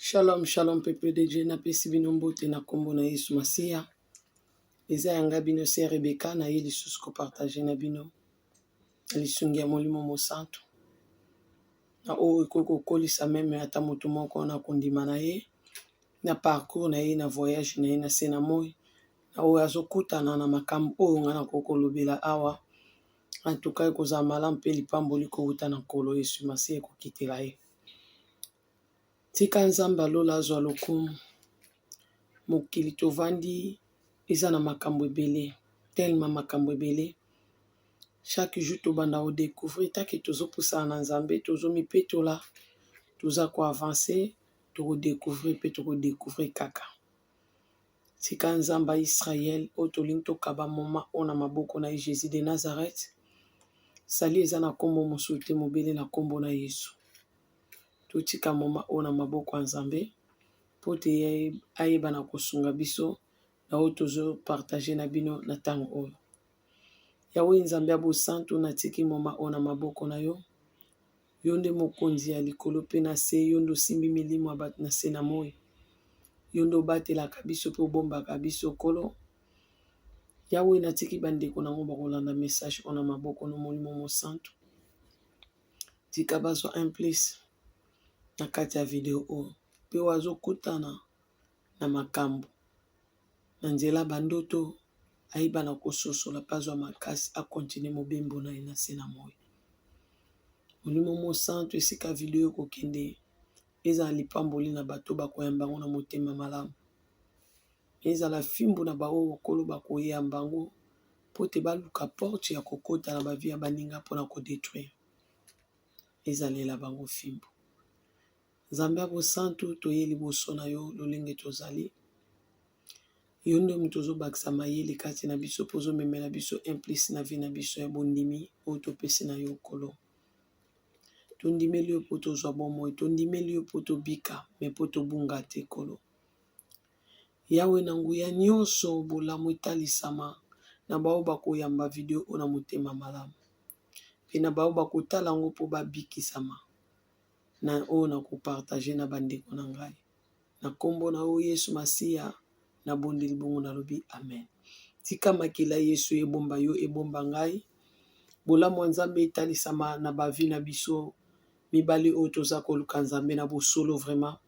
Shalom, shalom, peuple de Dieu, na pesi bino mbote na kombo na Yesu Masiya. Eza yanga bino se Rebeka na ye lisusu ko partage na bino. Lisungi ya molimo mosantu. Na o ekoko kolisa meme ata moto moko na kondima na ye. Na parcours na ye, na voyage na ye na se na moi. Na o azokutana na makambo oyo nga na koko lobela awa. En tout cas, ekozala malamu mpe lipamboli kouta na nkolo Yesu Masiya ekokitela ye. Tika nzambe alola azwa lokumu. Mokili tovandi eza na makambo ebele, tellement makambo ebele. Chaque jour tobanda o découvrir taki tozopusana na nzambe, tozomipetola, toza ko avancer, toko découvrir pe toko découvrir kaka. Tika nzamba Israël o tolingi tokaba moma ona maboko na Jésus de Nazareth. Sali eza na kombo mosusu te mobele na kombo na Yesu. Totika moma ona maboko ya nzambe. Pote ayeba na kosunga biso na oyo tozo partage na bino na tango oyo. Yawe nzambe ya bosantu na tiki moma ona maboko na yo. Yo nde mokonzi ya likolo pe na se, yo nde osimbi milimo ya bato na se na moi. Yo nde obatelaka biso pe obombaka biso kolo. Yawe na tiki bandeko nango bakolanda message ona maboko na molimo mosantu. Tika bazwa un plus na kati ya video oyo. Pe wazokutana na makambo na nzela bandoto ayeba na kososola pazwa makasi akontinue mobembo na ye na se na moi. Molimo mosantu esika video kokende ezala lipamboli na bato bakoyamba ngo na motema malamu. Ezala fimbu na bao okolo bakoyamba ngo po te baluka porte ya kokota na bavia baninga mpona kodétruire. Ezalela bango fimbu. Nzambe ya bosantu toye liboso na yo lolenge tozali. Yo nde moto ozobakisa mayele kati na biso po ozomemela biso implice na vie na biso ya bondimi oyo topesi na yo kolo. Tondimeli yo po tozwa bomoi, tondimeli yo po tobika me po tobunga te kolo. Yawe na nguya nyonso bolamu etalisama na bao bakoyamba video oyo na motema malamu. Pe na bao bakotala ngo po babikisama na oyo na kopartage na bandeko na ngai. Na kombo na oyo Yesu Masiya na bondeli bongo na lobi amen. Tika makila Yesu ebomba yo ebomba ngai. Bolamu ya nzambe etalisama na bavi na biso mibali oyo toza koluka nzambe na bosolo vraiment.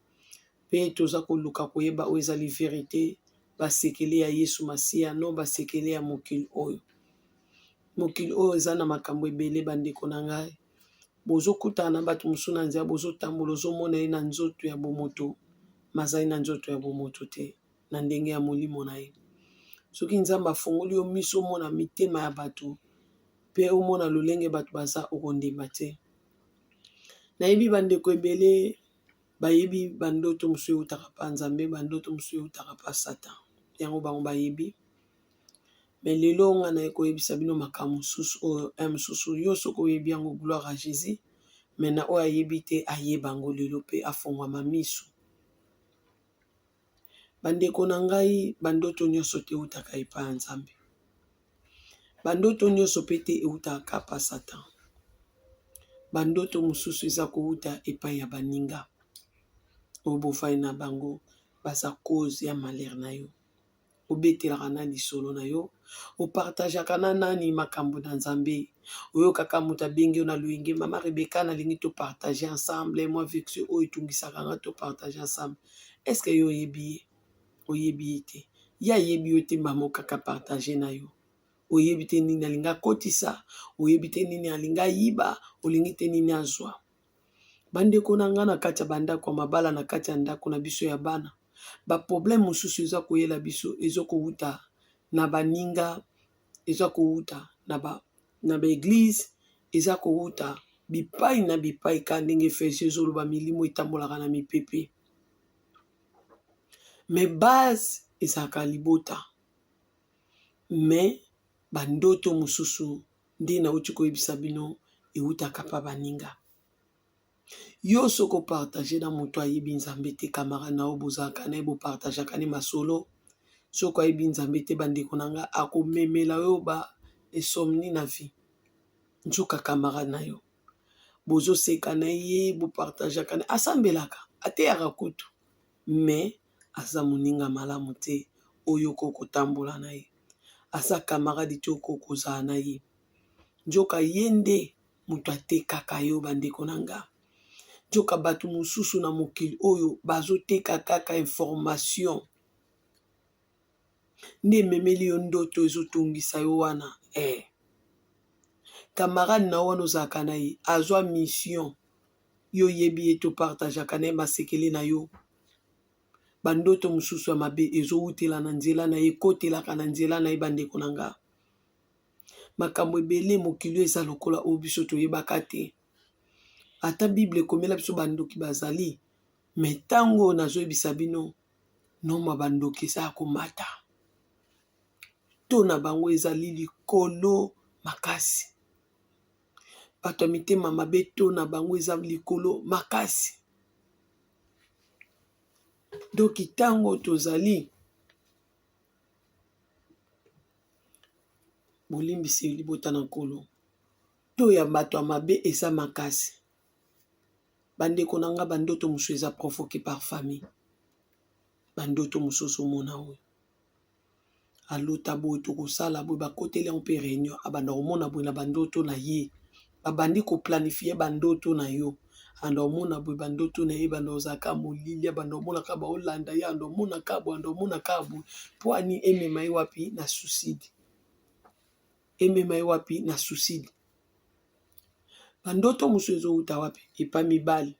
Pe toza koluka koyeba oyo ezali verite basekele ya Yesu Masiya no basekele ya mokili oyo. Mokili oyo eza na makambo ebele bandeko na ngai. Bozokutana na bato mosusu na nzela bozotambola ozomona ye na nzoto ya bomoto mazali na nzoto ya bomoto te na ndenge ya molimo na ye. Soki nzambe afungoli yo miso omona mitema ya bato pe omona lolenge bato baza okondima te. Nayebi bandeko ebele bayebi bandoto mosusu eutaka pa nzambe, bandoto mosusu eutaka pa Satan. Yango bango bayebi. Mais lelo nga na ekoyebisa bino makambo mosusu oyo mosusu yo soko oyebi yango gloire à Jésus. Mais na oyo ayebi te ayeba ngo lelo pe afongwama miso. Bandeko na ngai bandoto nyonso te eutaka epai ya nzambe. Bandoto nyonso pe te eutaka pa Satan. Bandoto mosusu eza kouta epai ya baninga. Oyo bofai na bango baza cause ya malheur na yo. Obetelaka na lisolo na yo. Opartageaka na nani makambo na nzambe. Oyo kaka moto abengi yo na loyenge mama Rebeka nalingi to partager ensemble. Moi vexio oyo etungisaka nga to partager ensemble. Est-ce que yo oyebi ye? Oyebi ye te. Ya yebi yo te mbamo kaka partager na yo. Oyebi te nini alinga kotisa. Oyebi te nini alinga yiba. Olingi te nini azwa. Bandeko na nga na kati ya bandako ya mabala na kati ya ndako na biso ya bana. Ba problème mosusu eza koyela biso ezo kouta na baninga eza kouta na ba église eza kouta bipai na bipai ka ndenge fese ezoloba milimo etambolaka na mipepe. Mais base ezaka libota. Mais bandoto mosusu nde na uti koyebisa bino eutaka pa baninga. Yo soko partage na moto ayebi nzambe te camarade na obozaka na ebo partage kane masolo. Soko ayebi nzambe te bandeko na nga akomemela yo ba insomnie na vie. Njuka camarade na yo. Bozo seka na ye bo partage kane asambelaka ateyaka kutu. mais aza moninga malamu te oyo kokotambola na ye, aza camarade te okokozala na ye. Nzoka ye nde moto atekaka yo bandeko na nga. Nzoka bato mosusu na mokili oyo bazoteka kaka information nde ememeli yo ndoto ezotungisa yo wana. Camarade na wana ozalaka na ye azwa mission yo yebi ye topartageaka na ye masekele na yo. Bandoto mosusu ya mabe ezowutela na nzela na ye, ekotelaka na nzela na ye bandeko na nga. Makambo ebele mokili eza lokola oyo biso toyebaka te. Ata Bible ekomela biso bandoki bazali, me ntango nazoyebisa bino noma bandoki eza ya komata. To na bango ezali likolo makasi. Bato ya mitema mabe to na bango eza likolo makasi. Doki ntango tozali bolimbisi libota na nkolo, to ya bato ya mabe eza makasi. Bandeko na nga bandoto mosusu eza provoqué par famille. Bandoto mosusu omona oyo alota boye tokosala boye bakoteli yango mpe réunion abanda komona boye na bandoto na ye. Babandi koplanifie bandoto na yo. Anda omona boye bandoto na ye banda ozaka molili, abanda omona ka baolanda ye, anda omona ka boye, anda omona ka boye. Po ani emema ye wapi na suicide. Emema ye wapi na suicide. Bandoto mosusu ezowuta wapi epa mibali.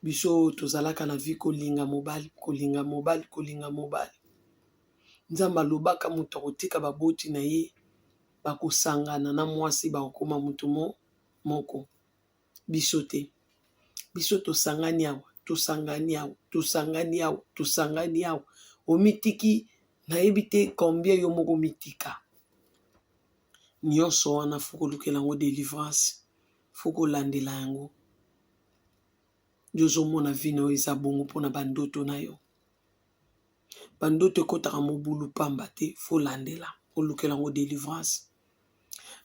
Biso tozalaka na vie kolinga mobali, kolinga mobali, kolinga mobali. Nzambe alobaka moto akotika baboti na ye bakosangana na mwasi bakokoma moto moko. Biso te. Biso tosangani awa, tosangani awa, tosangani awa, tosangani awa. Omitiki nayebi te combien yo moko mitika. Nyonso wana fuko lukela yango délivrance. Fuko landela yango. Jozo mona vino eza bongo pona bandoto na yo. Bandoto ekotaka mobulu pamba te, fo landela. Fo lukela yango délivrance.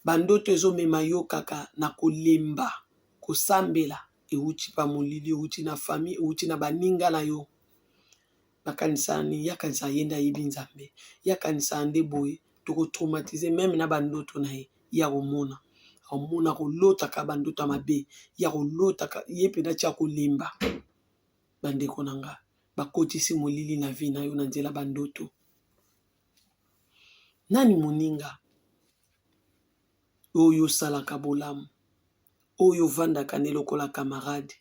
Bandoto ezomema yo kaka na kolemba, kosambela, euti pa molili, euti na famille, euti na baninga na yo. Bakanisa ni yakanisa yenda yebi nzambe. Yakanisa ande boye, toko traumatiser même na bandoto na ye. Ya komona. Omona kolota ka bandoto mabe. Ya kolota ka yepe na tia kolemba. Bandeko na nga. Bakotisi molili na vie na yo na nzela bandoto. Nani moninga? Oyo salaka bolamu. Oyo vandaka ne lokola camarade.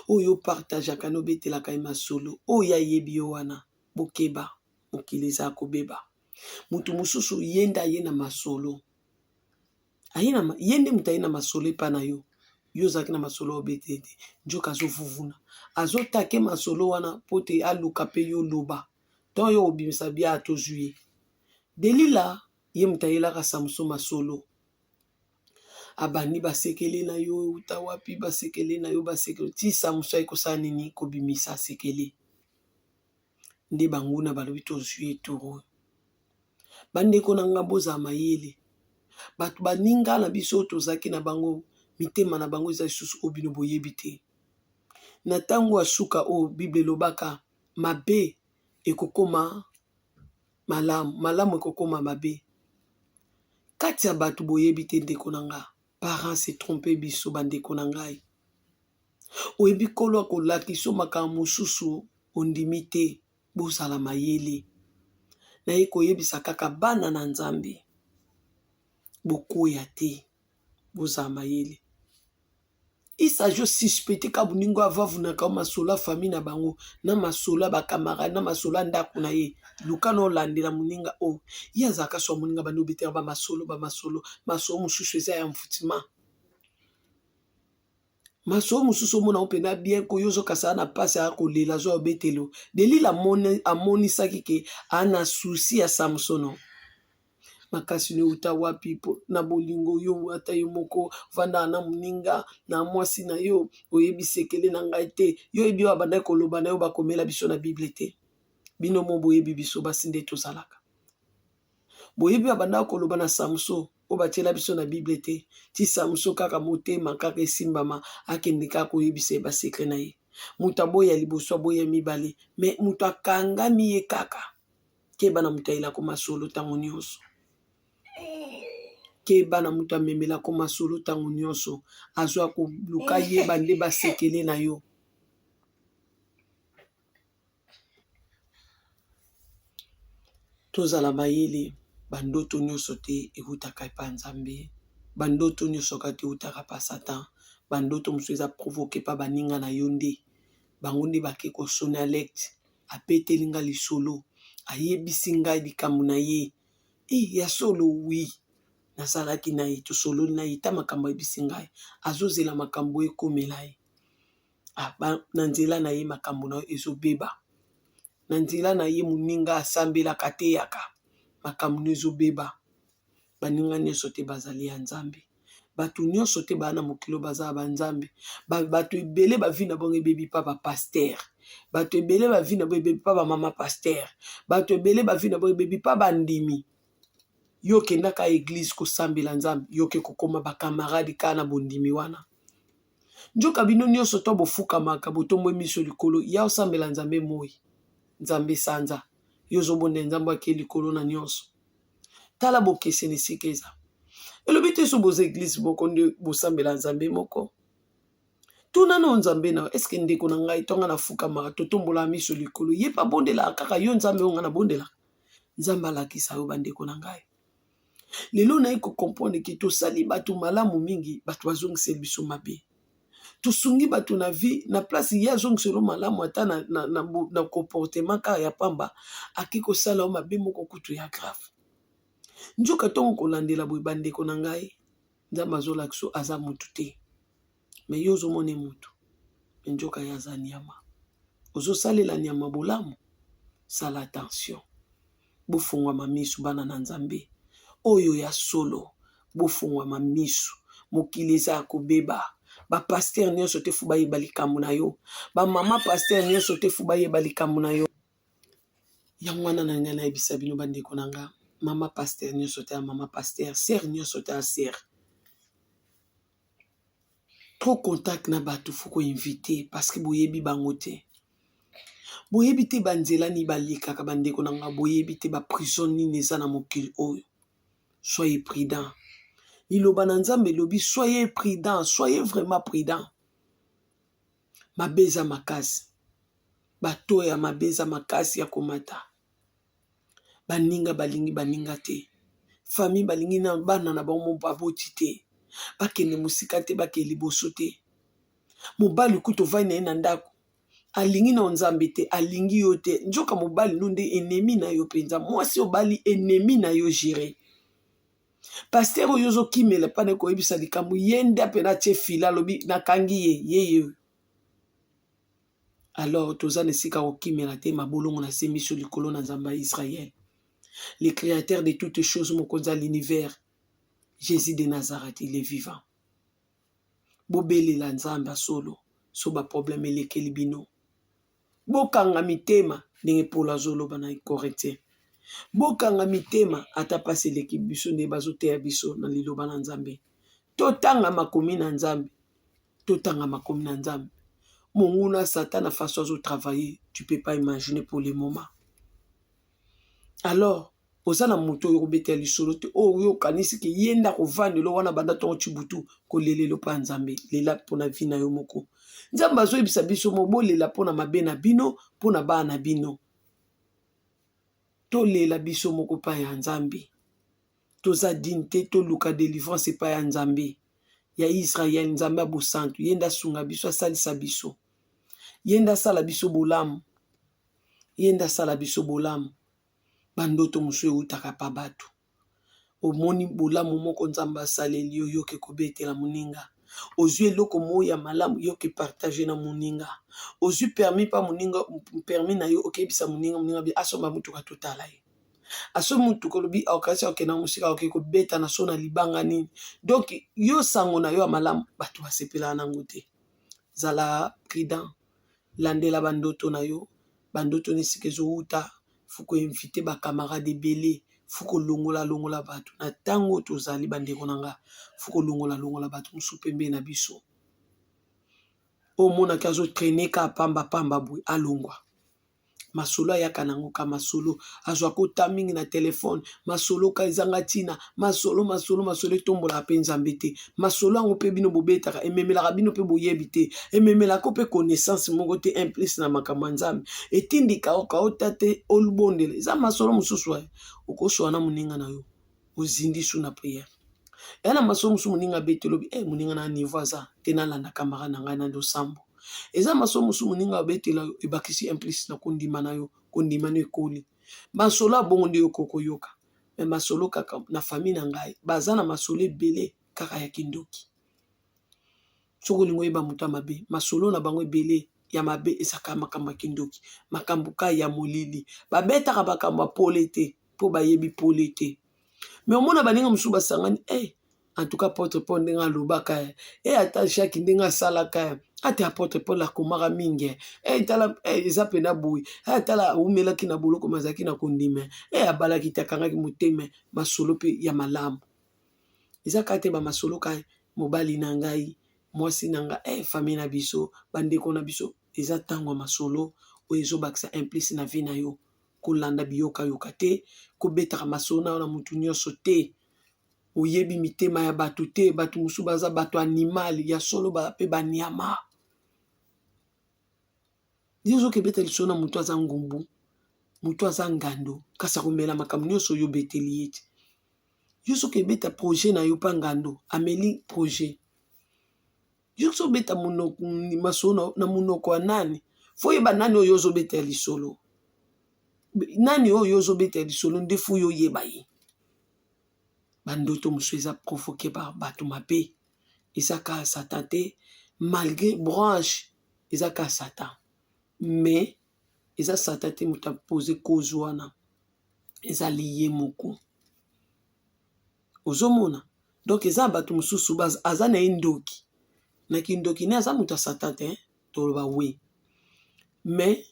Oyo partageaka no betelaka ye masolo. Oyo ayebi yo wana. Bokeba. Mokili eza kobeba. Mutu mususu yenda ye na masolo. Yende muta ye na masolo epa na yo. Yo zaki na masolo obetete. Njoka zo vuvuna. Azo take masolo wana pote aluka pe yo loba. Ton yo obimisa bia ato juye. Delila ye muta yelaka Samson masolo. Abani basekele na yo utawapi basekele na yo basekele. Ti Samson ekosala nini kobimisa sekele. Nde banguna balobi to juye toro. Bandeko na nga boza mayele. Batu baninga na biso tozaki na bango mitema na bango eza susu obino boyebi te. Na tango asuka o Bible lobaka mabe ekokoma malamu, malamu ekokoma mabe. Kati ya batu boyebi te ndeko na nga. Parents se tromper biso bandeko na ngai. Oyebi kolo akolakisa makambo mosusu ondimi te bozala mayele. Na ye koyebisa kaka bana na Nzambe. Bokoya te bozala mayele. Isa jo suspecte ka buningo avavuna ka masolo famille na bango na masolo ba camarade na masolo ndako na ye. Luka no landela muninga o. Ya zaka so muninga bano betera ba masolo maso mususu eza ya mfutima. Maso mususu mona opena bien ko yozo kasa na pasi a kolela zo betelo. Delila amoni saki ke ana souci ya Samsono. Makasi ne uta wapi na bolingo yo ata yo moko vanda na muninga na mwasi na yo oyebi sekele na ngai te. Yo ebi wa banda koloba na yo bakomela biso na Bible te. Bino mo boyebi biso basinde tozalaka. Boyebi wa banda koloba na Samson o batiela biso na Bible te. Ti Samson kaka motema kaka esimbama akende kaka koyebisa ba sekre na ye. Muta boya liboso boya mibale. Mais muta kangami ye kaka. Keba na muta ila ko masolo tango nyonso. Keba na muta memela ko masolo tango nyonso. Azwa ko luka ye bande basekele na yo. Tozala mayele bandoto nyonso te eutaka epa Nzambe. Bandoto nyonso kati eutaka pa Satan. Bandoto mosusu eza provoke pa baninga na yo nde. Bango nde bake kosona alerte. Apeteli nga lisolo. Ayebisi ngai likambo na ye. Ya solo wi. Nasalaki na ye. Tosololi na ye. Ta makambo ayebisi ngai. Azozela makambo ekomela ye. Na nzela na ye makambo na yo ezobeba. Na nzela na ye moninga asambelaka te yaka. Makambo na ezobeba. Baninga nyonso te bazali ya Nzambe. Bato nyonso te bana mokilo baza ba Nzambe. Bato ebele ba vie na bongo ebebi pa ba pasteur. Bato ebele ba vie na bongo ebebi pa ba mama pasteur. Bato ebele ba vie na bongo ebebi pa ba ndimi. Yo kendaka église ko sambela Nzambe. Yo ke kokoma ba camarade ka na bondimi wana. Njoka bino nyonso to bofukamaka botombo miso likolo ya osambela Nzambe moi. Nzambe sanza. Yo zobonde Nzambe ake likolo na nyonso. Tala bokese ni sikeza. Elobi te so boza église boko nde bosambela Nzambe moko. Tuna no Nzambe na eske ndeko na ngai tonga na fukamaka totombola miso likolo ye pa bondela kaka yo Nzambe onga na bondela. Nzambe alakisa yo bandeko na ngai. Lelo na iko comprendre ki tosali bato malamu mingi bato bazongisela biso mabe. Tosungi bato na vie na place ya zongiselo malamu ata na comportement ka ya pamba aki kosala o mabe moko kutu ya grave. Njoka tongo kolandela boye bandeko na ngai Nzambe azolakisa aza mutu te. Mais yo ozomona mutu. Njoka ya aza nyama. Ozosalela nyama bolamu. Sala attention. Bofungwa mamisu bana na Nzambe. Oyo ya solo. Bofungwa mamisu. Mokili eza kobeba. Ba pasteur nyonso te fuba yeba likambo na yo. Ba mama pasteur nyonso te fuba yeba likambo na yo. Yango wana na nga na yebisa bino bandeko na nga. Mama pasteur nyonso te mama pasteur. Sœur nyonso te sœur. Trop contact na bato fuko invité parce que boyebi bango te. Boyebi te banzela ni balikaka bandeko na nga. Boyebi te ba prison ni neza na mokili oyo. Soyez prudent. Liloba na Nzambe lobi soyez prudent, soyez vraiment prudent. Mabeza makasi. Bato ya mabeza makasi ya komata. Baninga balingi baninga te. Famille balingi na bana na bango baboti te. Bakende musika te bake liboso te. Mobali kuto vai na ye na ndako. Alingi na Nzambe te, alingi yo te. Njoka mobali nunde ennemi na yo penza. Mwasi obali ennemi na yo jire. Pasteur oyo zo kimela pane ko yebisa likambo yende apena tie fila lobi nakangi ye. Alors toza nesika ko kimela te mabolongo na semiso likolo na Nzamba Israël. Le créateur de toutes choses mokonza l'univers. Jésus de Nazareth, il est vivant. Bobele la Nzamba solo, so ba problème elekeli bino. Bokanga mitema ndenge pola zolo bana Corinthien. Bokanga mitema ata pasi leki biso ne bazote ya biso na liloba na Nzambe. Totanga makomi na Nzambe. Totanga makomi na Nzambe. Monguna Satan a façon de travailler, tu peux pas imaginer pour le moment. Alors, osana moto yo bete lisolo te o yo kanisi ke yenda ko vande lo wana banda to chibutu ko lelelo pa Nzambe lela pona vina yo moko. Nzambe azo yebisa biso mo lela pona mabe na bino pona bana bino. To lela biso moko pa ya Nzambe. Toza dignité to luka délivrance pa ya Nzambe. Ya Israël Nzambe abo santu yenda sunga biso salisa biso. Yenda sala biso bolamu. Yenda sala biso bolamu. Bandoto musuye utaka pa bato. Omoni bolamu moko Nzambe asaleli yo yoke kobetela muninga. Ozwi eloko moya malamu yoke partager na muninga. Ozwi permis pa muninga permis na yo okebisa muninga bi asomba mutuka totala ye. Aso mutuka lobi okasi okena musika okeko beta na sona libanga nini. Donc yo sango na yo malamu bato basepela na ngote. Zala prudent. Landela bandoto na yo. Bandoto nisikezo uta. Fuko invite ba camarade belé. Fuko longola bato. Na tango tozali bandeko nanga. Fuko longola bato. Musupembe na biso. o mona kazo traîner ka pamba boy alongwa masolo ayaka nango ka masolo azwa kota mingi na telefone masolo ka ezanga tina masolo etombola pe nzambe te masolo yango pe bino bobetaka ememelaka bino pe boyebi te ememelaka pe connaissance moko te implice na makambo ya nzambe etindika okauta te olubondela eza masolo mosusu aye okoswa na moninga na yo ozindi su na priere yana masolo mosusu moninga betelobi moninga na niveau aza te nalanda kamara na ngai na losambo eza masolo mosusu moninga betela yo ebakisi implicite na kondima na yo kondima no ekoli masolo abongo nde yo kokoyoka me masolo kaka na famille na ngai baza na masolo ebele kaka ya kindoki soko olingo oyeba moto ya mabe masolo na bango ebele ya mabe ezaka makambo ya kindoki makambo ka ya molili babetaka makambo ya pole te mpo bayebi pole te me omona baninga mosusu basangani en tout cas porte Paul ndenge alobaka ata Jacques ndenge asalaka ate apôtre Paul akomaka mingi tala eza pena boye tala aumelaki na boloko mazalaki na kondima abalaki te akangaki motema masolo mpe ya malamu eza kaka te bamasolo ka mobali na ngai mwasi na ngai famille na biso bandeko na biso eza ntango ya masolo oyo ezobakisa implice na vie na yo kolanda biyokayoka te kobetaka masolo na yo na mutu nyonso te oyebi mitema ya bato te bato mosusu baza bato animali ya solo mpe banyama yo soki ebeta lisolo na motu aza ngumbu motu aza ngando kasi akomela makambo nyonso oyo obeteli ye te yo soki ebeta projet na yo mpa ngando ameli projet yo soki obeta masolo na monoko ya nani fo oyeba nani oyo ozobeta lisolo nani oyo ozobeta lisolo nde fu yo oyeba ye bandoto mosusu eza provoqué par bato mabe eza ka satan te malgré branche eza ka satan mais eza satan te moto apose cause wana eza liye moko ozomona donc eza bato mosusu aza na ye ndoki na kindoki ne aza moto ya satan te toloba we mais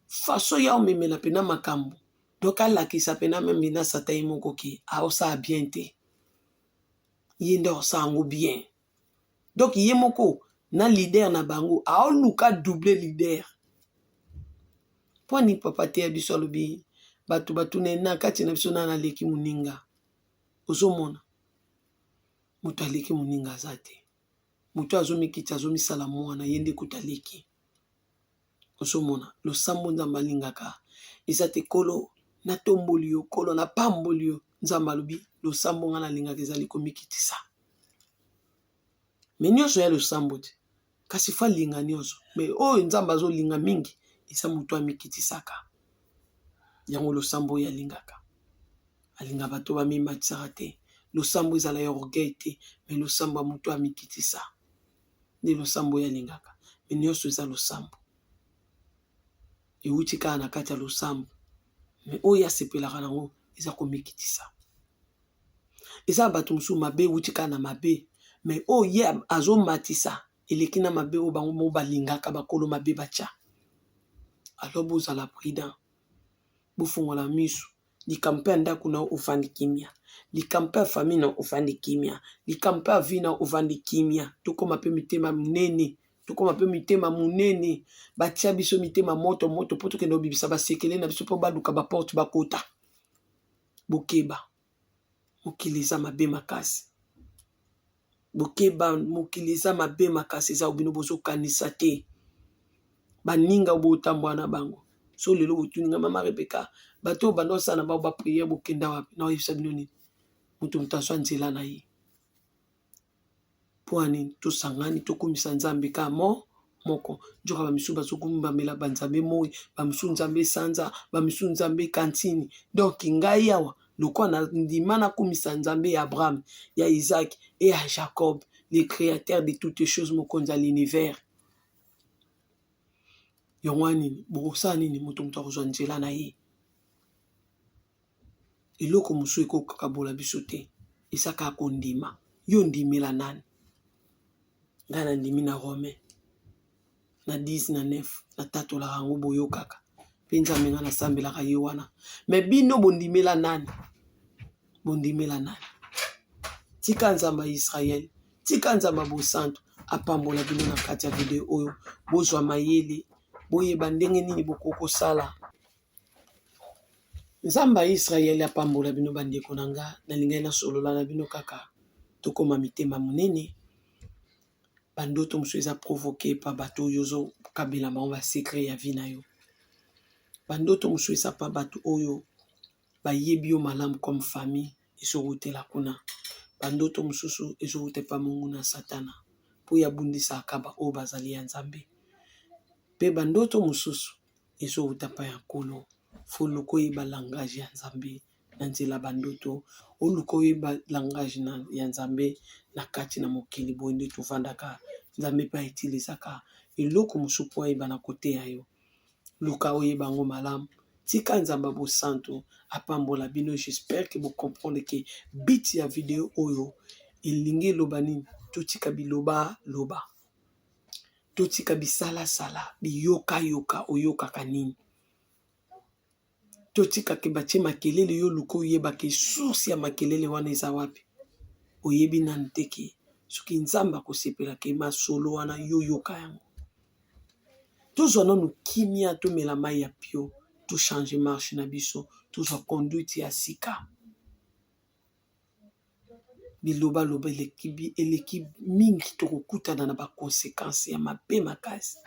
façon ya omemela mpena makambo donc alakisa mpena meme na satan ye moko ke aosala bien te ye nde osala yango bien donc ye moko na leader na bango aoluka double leader mpo ani papa te ya biso alobi bato batuna na kati na biso nana aleki moninga ozomona moto aleki moninga aza te moto azomikiti azomisala mwana ye nde kuta aleki ozomona losambo nzambe alingaka eza te kolo natomboli yo kolo napamboli yo nzambe alobi losambo nga nalingaka ezali komikitisa me nyonso ya losambo te kasi fa linga nyonso me oyo nzambe azolinga mingi eza moto amikitisaka yango losambo oyo alingaka alinga bato bamimatisaka te losambo ezala ya orgueil te me losambo ya moto amikitisa nde losambo oyo alingaka me nyonso eza losambo euti kaka na kati ya losambo me oyo asepelaka nango eza komikitisa eza bato mosusu mabe euti kaka na mabe me oyo ye azomatisa eleki na mabe oyo bango mo balingaka bakolo mabe batya alors bozala prudent bofungola miso likambo ya ndako na ofandi kimia likambo ya famille na ofandi kimia likambo ya vie na ofandi kimia tokoma mpe mitema minene tokoma mpe mitema munene batia biso mitema moto mpo tokende obibisa basekele na biso mpo baluka baporte bakota bokeba mokili eza mabe makasi bokeba mokili eza mabe makasi eza obino bozokanisa te baninga botambola na bango so lelo botuninga mama Rebeka bato bando sana ba prière bokenda wapi na oyebisa bino nini moto aswa nzela na ye po ani tosangani tokomisa nzambe ka moko njoka bamisu bazokumbamela banzambe moi bamisu nzambe sanza bamisu nzambe kantini donc ngai yawa lokwa na ndima na komisa nzambe ya Abraham ya Isaac et ya Jacob les créateurs de toutes les choses mokonzi ya l'univers yango nini bokosala nini moto akozwa nzela na ye eloko mosusu ekokakabola biso te esaka kondima yo ndimela nani ngai na ndimi na Romain na 10 na 9 natatolaka yango boyokaka mpe nzambe nga nasambelaka ye wana me bino bondimela nani tika nzambe ya Israel tika nzambe ya bosantu apambola bino na kati ya video oyo bozwa mayele boyeba ndenge nini bokokosala. Nzambe ya Israeli apambola bino bandeko na nga nalingai nasolola na bino kaka tokoma mitema monene. Bandoto mosusu eza provoke pa bato oyo ozokabela bango basekret ya vi na yo. Bandoto mosusu eza pa bato oyo bayebi yo malamu comme famille ezowutela kuna. Bandoto mosusu ezowute pa mungu na satana po ya bundisa akaba oyo bazali ya Nzambe. Pe bandoto mosusu ezowuta pa ya nkolo foluko oyeba langage ya Nzambe na nzela bandoto oluko oyeba langage ya Nzambe na kati na mokili boye nde tovandaka. Nzambe pa etilizaka eloko mosusu po oyeba na kote ya yo. Luka oyeba ngo malamu. Tika Nzambe bosantu apambola bino. J'espère que vous comprenez que bit ya video oyo elingi eloba nini. Totika biloba loba. Totika bisala sala. Biyoka yoka oyokaka nini. Totika ke batie makelele yo luka oyeba ke source ya makelele wana eza wapi. Oyebi nanu te ke soki Nzambe akosepela ke masolo wana yo yoka yango. Tozwa nanu kimia tomela mai ya pio. To change marche na biso. Tozwa conduite ya sika. Biloba loba eleki mingi tokokutana na ba conséquences ya mabe makasi.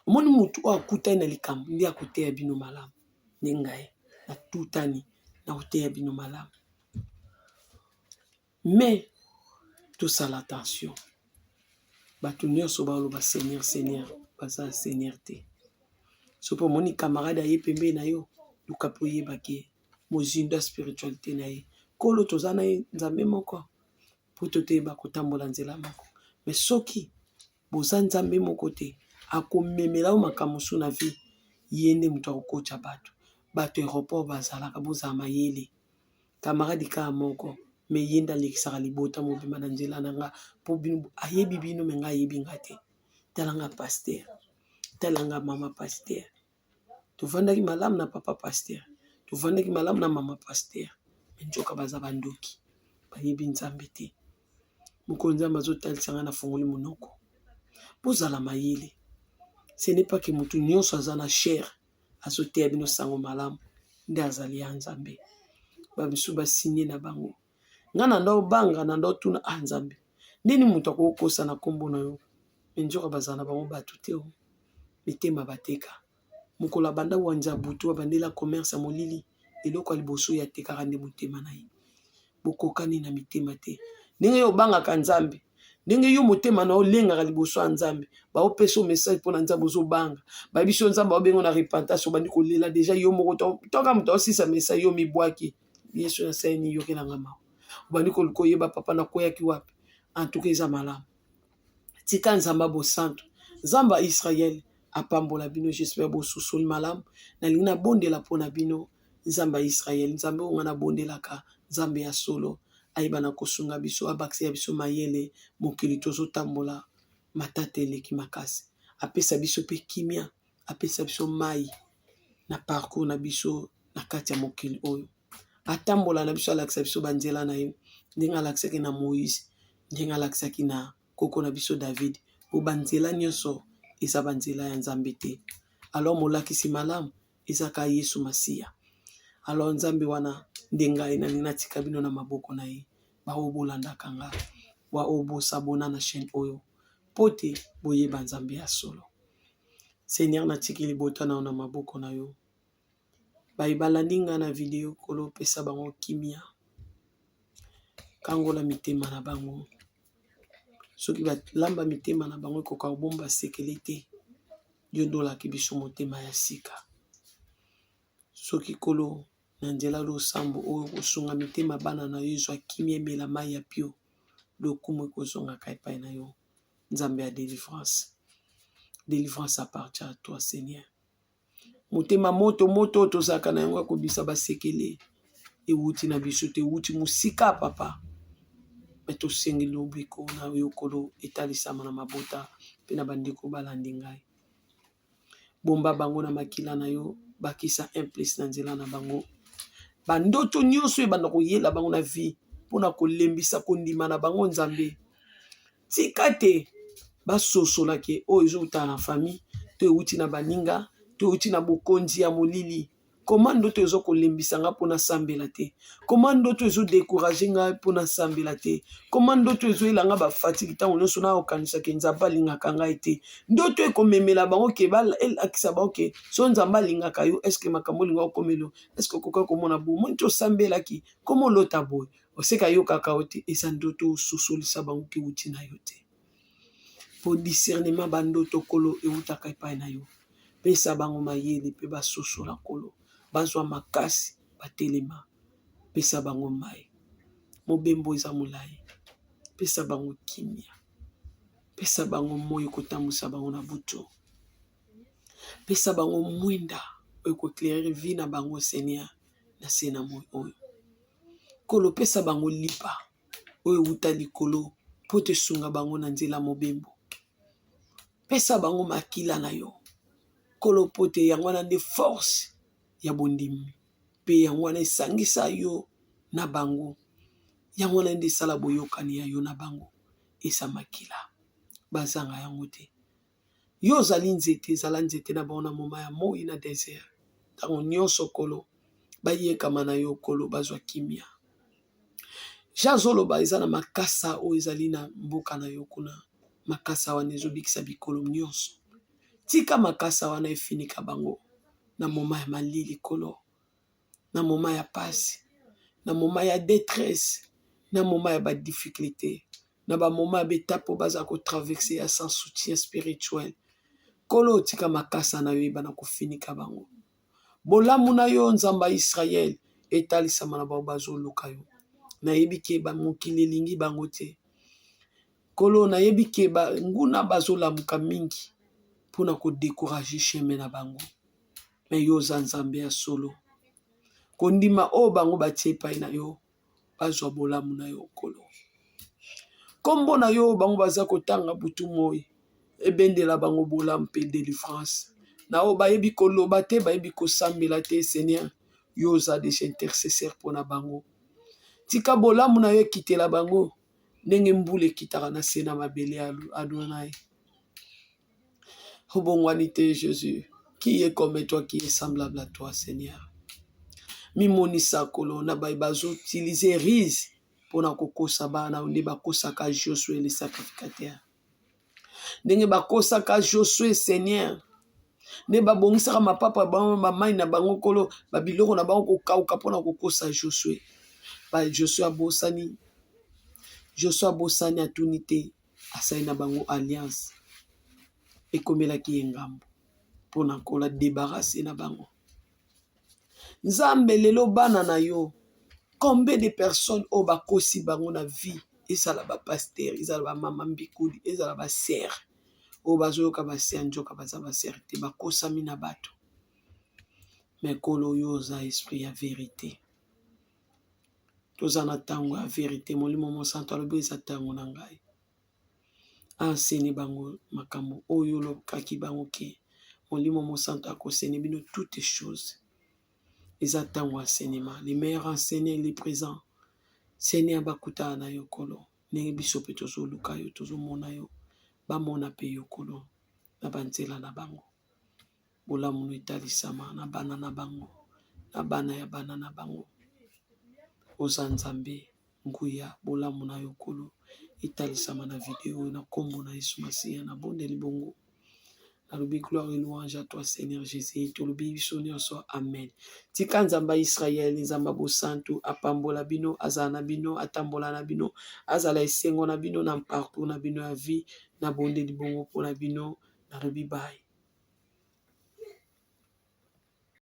Omoni mutu akutani na likambo ndi akoteya bino malamu. Nengai na tutani na koteya bino malamu. Mais tosala attention. Bato nyonso baloba Seigneur Seigneur baza Seigneur te. Sopo moni camarade aye pembe na yo luka po yeba ke mozindo spiritualité na ye. Kolo tozana Nzambe moko po toyeba kotambola nzela moko. Mais soki boza Nzambe moko te akomemela o makambo mosusu na vie yende mutu akokocha bato. Bato aéroport bazalaka bozala mayele. Camarade ka moko me yenda lekisaka libota mobima na nzela nanga po bino ayebi bino menga ayebi ngate. Talanga pasteur. Talanga mama pasteur. Tovandaki malamu na papa pasteur. Tovandaki malamu na mama pasteur. Menjoka baza bandoki. Bayebi Nzambe te. Mukonzi Nzambe azotalisanga na fungoli monoko. Bozala mayele. Ce n'est pas que mutu nyonso aza na chair azoteya bino sango malamu nde azali ya Nzambe. Bamisu basigné na bango. Ngana ndo banga na ndo tuna Nzambe. Nini mutu akokosa na kombo na yo. Menjoka bazala na bango batu te o. Mitema bateka. Mukola banda wanja butu abandela commerce molili. Eloko liboso ya tekaka nde mutema na ye. Bokokani na mitema te. Ndenge yo bangaka Nzambe. Ndenge yo motema na olengaka liboso ya Nzambe. Ba opeso message pona Nzambe ozo banga. Ba biso Nzambe obengo na repentance obandi kolela déjà yo moko toka muto osisa message yo mibwaki. Yesu na saini yo kelanga mawo. Obandi ko yeba papa na koyaki wapi. En tout cas eza malamu. Tika Nzambe bo santo. Nzambe Israël apambola bino j'espère bo susuli malamu. Na lina bondela pona bino Nzambe Israël. Nzambe ngana bondelaka Nzambe ya solo. Aiba na kosunga biso abakisi ya biso mayele mokili tozotambola matate eleki makasi. Apesa biso pe kimia. Apesa biso mai na parcours na biso na kati ya mokili oyo. Atambola na biso alakisa biso banzela na ye. Ndenge alakisaki na Moïse. Ndenge alakisaki na koko na biso David. Po banzela nyonso eza banzela ya Nzambe te. Alors molakisi malamu ezaka Yesu Masiya. Alors Nzambe wana ndengai na ninatika bino na maboko na ye. Ba obolanda kanga. Wa obo sabona na chaîne oyo. Pote boyeba Nzambe ya solo. Seigneur na tikili bota na maboko na yo. Baibalandinga na video kolo pesa bango kimia. Kangola mitema na bango. Soki lamba mitema na bango koka bomba sekelete. Yondola kibiso motema ya sika. Soki kolo na nzela lo sambo oyo kosunga mitema bana na yo ezwa kimia emela mai ya pio. Lokumu ekozonga kaipai na yo. Nzambe ya délivrance. Délivrance appartient à toi, Seigneur. Motema moto tozaka na yango akobisa basekele. Ewuti na biso te ewuti musika papa. Beto sengi lobiko na yo kolo etalisama na mabota pe na bandeko balandi ngai. Bomba bango na makila na yo bakisa implice na nzela na bango. Bandoto nyonso ebanda koyela bango na vie pona kolembisa kondima na bango Nzambe. Tika te basosola ke oyo ezouta na famille to euti na baninga to euti na bokonzi ya molili. Koma ndoto ezokolembisa nga mpona sambela te? Koma ndoto ezodécourage nga mpona sambela te? Koma ndoto ezoyelanga bafatiki ntango nyonso naokanisaka nzambe alingaka ngai te? Ndoto ekomemela bango ke elakisa bango ke so nzambe alingaka yo, eske makambo olinga okomelo, eske okoki komona bomoi nti osambelaki koma olota boye oseka yokaka yo te? Eza ndoto ososolisa bango ke euti na yo te. Po discernement bandoto kolo eutaka epai na yo. Pesa bango mayele mpe basosola kolo, bazwa makasi batelema. Pesa bango mai, mobembo eza molai. Pesa bango kimia, pesa bango moi kotambusa bango na butu. Pesa bango mwinda oyo koeclaire vie na bango Seigneur na se na moi oyo. Kolo pesa bango lipa oyo euta likolo po te sunga bango na nzela mobembo. Pesa bango makila na yo kolo po te yango wana nde force ya bondimi mpe yango wana esangisa yo na bango. Yango wana nde esala boyokani ya yo na bango. Esa makila bazanga yango te. Yo ozali nzete, ezala nzete na bango na moma ya moi na désert. Ntango nyonso kolo bayekama na yo kolo bazwa kimia. Jazoloba eza na makasa oyo ezali na mboka na yo kuna. Makasa wana ezobikisa bikolo nyonso. Tika makasa wana efinika bango na moma ya malili kolo, na moma ya pasi, na moma ya détresse, na moma ya ba difficulté, na ba moma ya betapo baza ko traverser ya sans soutien spirituel. Kolo tika makasa na yo ebana kofinika bango. Bolamu na yo nzamba Israël etalisama na bango bazoluka yo. Nayebi ke ba mokili elingi bango te. Kolo nayebi ke ba nguna bazolamuka mingi mpona kodécourage chemin na bango. Me yo oza nzambe ya solo. Kondima oyo bango batie epai na yo bazwa bolamu na yo kolo. Kombo na yo bango baza kotanga butu moi ebendela bango bolamu mpe délivrance. Na oyo bayebi koloba te, bayebi kosambela te Seigneur, yo oza déjà intercesseur mpona bango. Tika bolamu na yo ekitela bango ndenge mbula ekitaka na se na mabele ya Adonai. Obongwani te Jésus. Qui est comme toi, qui est semblable à toi, Seigneur? Mimonisa kolo na bazo utiliser rise pona kokosa bana nde bakosaka Josué le sacrificateur. Ndenge bakosaka Josué Seigneur. Ne babongisaka mapapa bango mamai na bango kolo babiloko na bango kokauka pona kokosa Josué. Ba Josué abosani. Josué abosani atuni te asali na bango alliance. Ekomelaki engambo pona kola débarrasser na bango. Nzambe lelo bana na yo. Combien de personnes au bakosi bango na vie? Ezala ba pasteur, ezala ba mama mbikuli, ezala ba sœur. O bazoyoka ba sœur njoka baza ba sœur te bakosami na bato. Mais kolo yo oza esprit ya vérité. Toza na tango ya vérité molimo mosanto alobi eza tango na ngai. Enseigne bango makambo oyo lokaki bango ke molimo mosanto akosene bino toutes choses. Eza tango enseignement. Les meilleurs enseignants, les présents. Seigneur bakuta na yo kolo. Nenge biso pe tozo luka yo, tozo mona yo. Ba mona pe yo kolo. Na banzela na bango. Bolamu no etalisama na bana na bango. Na bana ya bana na bango. Oza nzambe nguya bolamu na yo kolo. Etalisama na video na kombo na Yesu Masiya na bonde libongo. Alobi gloire et louange à toi Seigneur Jésus. Tolobi biso nyonso amen. Tika nzamba Israël nzamba bosantu apambola bino azana bino atambola na bino azala esengo na bino na parcours na bino ya vie na bonde libongo pona bino na lobi bye.